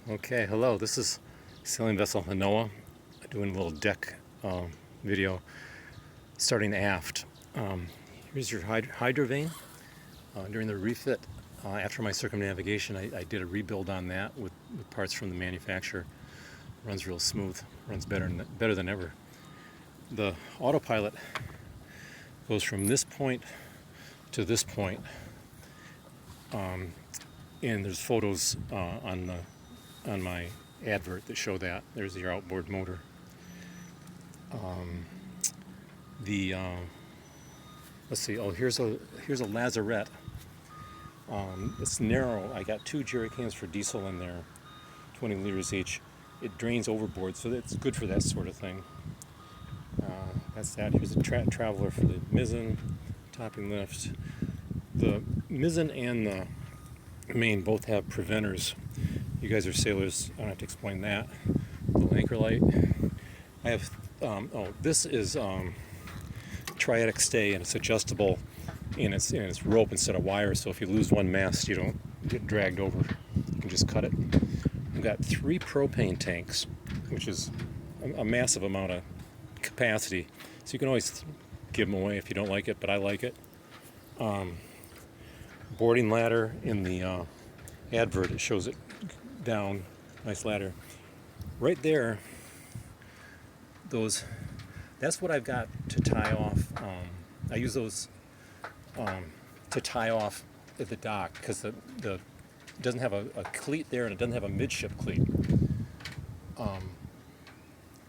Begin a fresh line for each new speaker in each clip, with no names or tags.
Okay, hello. This is sailing vessel Hanoa doing a little deck video starting aft. Here's your hydrovane. During the refit, after my circumnavigation, I did a rebuild on that with parts from the manufacturer. Runs real smooth, runs better than ever. The autopilot goes from this point to this point, and there's photos on my advert that show that. There's your outboard motor. The let's see. Oh, here's a lazarette. It's narrow. I got 2 jerry cans for diesel in there, 20 liters each. It drains overboard, so that's good for that sort of thing. That's that. Here's a traveler for the mizzen, topping lift. The mizzen and the main both have preventers. You guys are sailors. I don't have to explain that. The anchor light. I have. This is triadic stay, and it's adjustable, and it's rope instead of wire. So if you lose one mast, you don't get dragged over. You can just cut it. I've got 3 propane tanks, which is a massive amount of capacity. So you can always give them away if you don't like it, but I like it. Boarding ladder in the advert, it shows it down. Nice ladder. Right there, that's what I've got to tie off. I use those to tie off at the dock because it doesn't have a cleat there, and it doesn't have a midship cleat.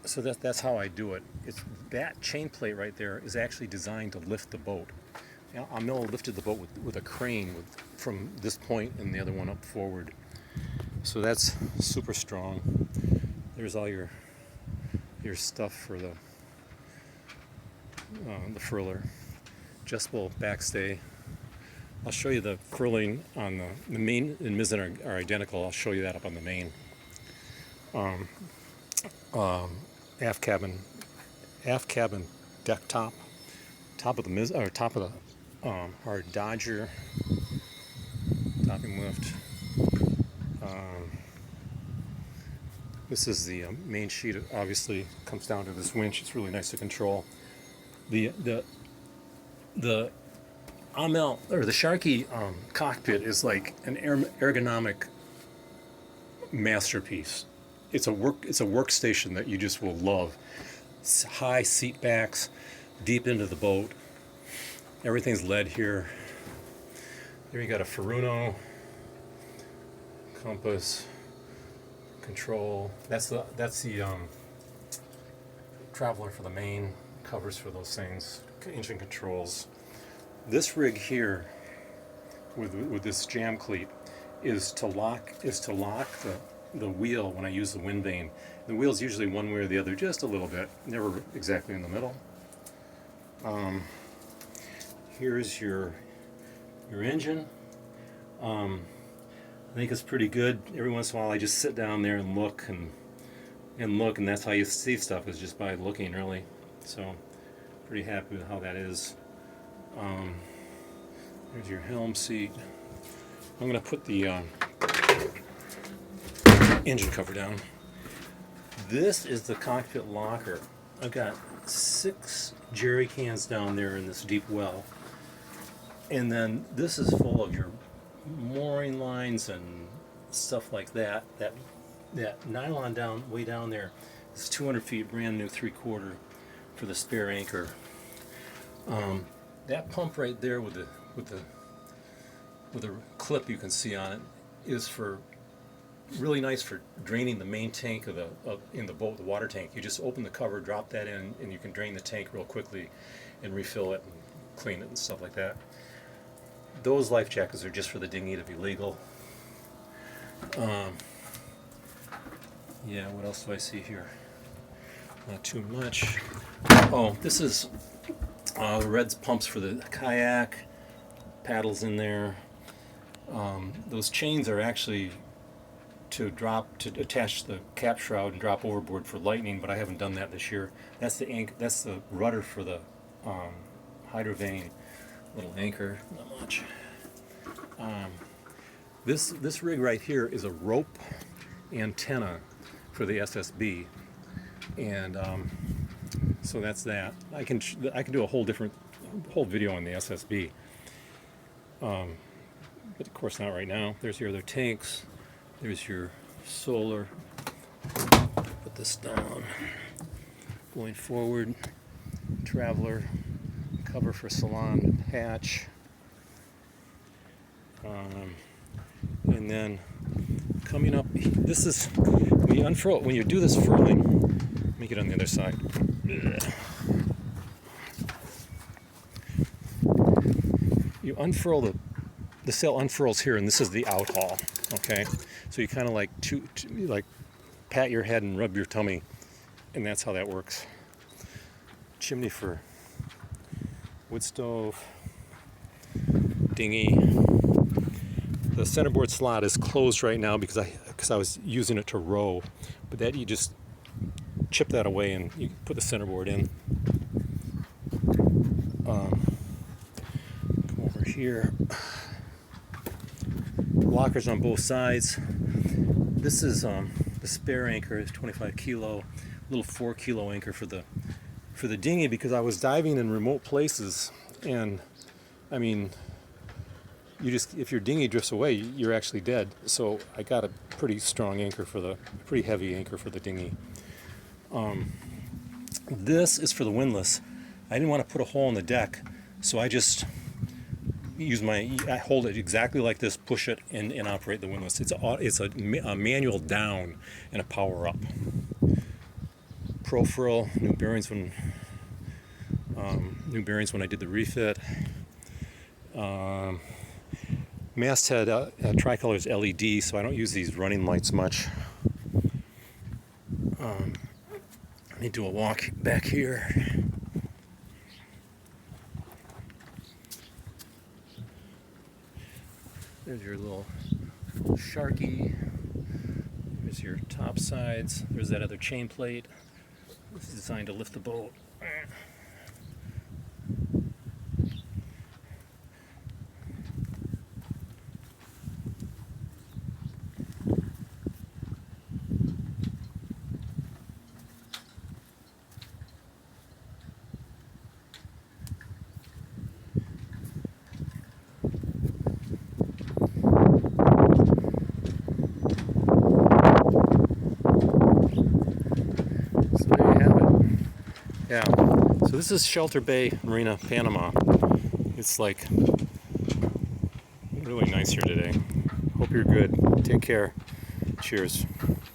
So that's how I do it. That chain plate right there is actually designed to lift the boat. Amel lifted the boat with a crane from this point and the other one up forward. So that's super strong. There's all your stuff for the furler. Adjustable backstay. I'll show you the furling on the main and mizzen are identical. I'll show you that up on the main. Aft cabin deck top of the top of the hard Dodger topping lift. This is the main sheet. It obviously comes down to this winch. It's really nice to control. The Amel or the Sharki cockpit is like an ergonomic masterpiece. It's a workstation that you just will love. High seat backs, deep into the boat. Everything's lead here. Here you got a Furuno compass control. That's the traveler for the main, covers for those things, engine controls. This rig here with this jam cleat is to lock the wheel when I use the wind vane. The wheel's usually one way or the other, just a little bit, never exactly in the middle. Here's your engine. I think it's pretty good. Every once in a while I just sit down there and look, and that's how you see stuff, is just by looking, really. So pretty happy with how that is. There's your helm seat. I'm going to put the engine cover down. This is the cockpit locker. I've got 6 jerry cans down there in this deep well. And then this is full of your mooring lines and stuff like that. That nylon way down there is 200 feet, brand new 3/4 for the spare anchor. That pump right there with the clip you can see on it is really nice for draining the main tank in the boat, the water tank. You just open the cover, drop that in, and you can drain the tank real quickly and refill it and clean it and stuff like that. Those life jackets are just for the dinghy to be legal. Yeah, what else do I see here? Not too much. Oh, this is the red pumps for the kayak, paddles in there. Those chains are actually to attach the cap shroud and drop overboard for lightning, but I haven't done that this year. That's the rudder for the hydrovane little anchor. Not much. This rig right here is a rope antenna for the SSB, and so that's that. I can do a whole video on the SSB, but of course not right now. There's your other tanks. There's your solar. Put this down. Going forward, traveler, cover for salon hatch, and then coming up. This is when you unfurl. When you do this furling, let me get on the other side. You unfurl the sail unfurls here, and this is the out haul. Okay, so you kind of like like pat your head and rub your tummy, and that's how that works. Chimney for wood stove, dinghy. The centerboard slot is closed right now because I was using it to row, but that you just chip that away and you put the centerboard in. Come over here. Blockers on both sides. This is the spare anchor, is 25 kilo, little 4 kilo anchor for the dinghy, because I was diving in remote places, and I mean, if your dinghy drifts away, you're actually dead. So I got a pretty strong anchor pretty heavy anchor for the dinghy. This is for the windlass. I didn't want to put a hole in the deck, so I just I hold it exactly like this, push it, and operate the windlass. It's a manual down and a power up. Profurl, new bearings when I did the refit. Masthead tricolor is LED, so I don't use these running lights much. Let me do a walk back here. There's your little Sharki. There's your top sides. There's that other chain plate. This is designed to lift the boat. Yeah, so this is Shelter Bay Marina, Panama. It's like really nice here today. Hope you're good. Take care. Cheers.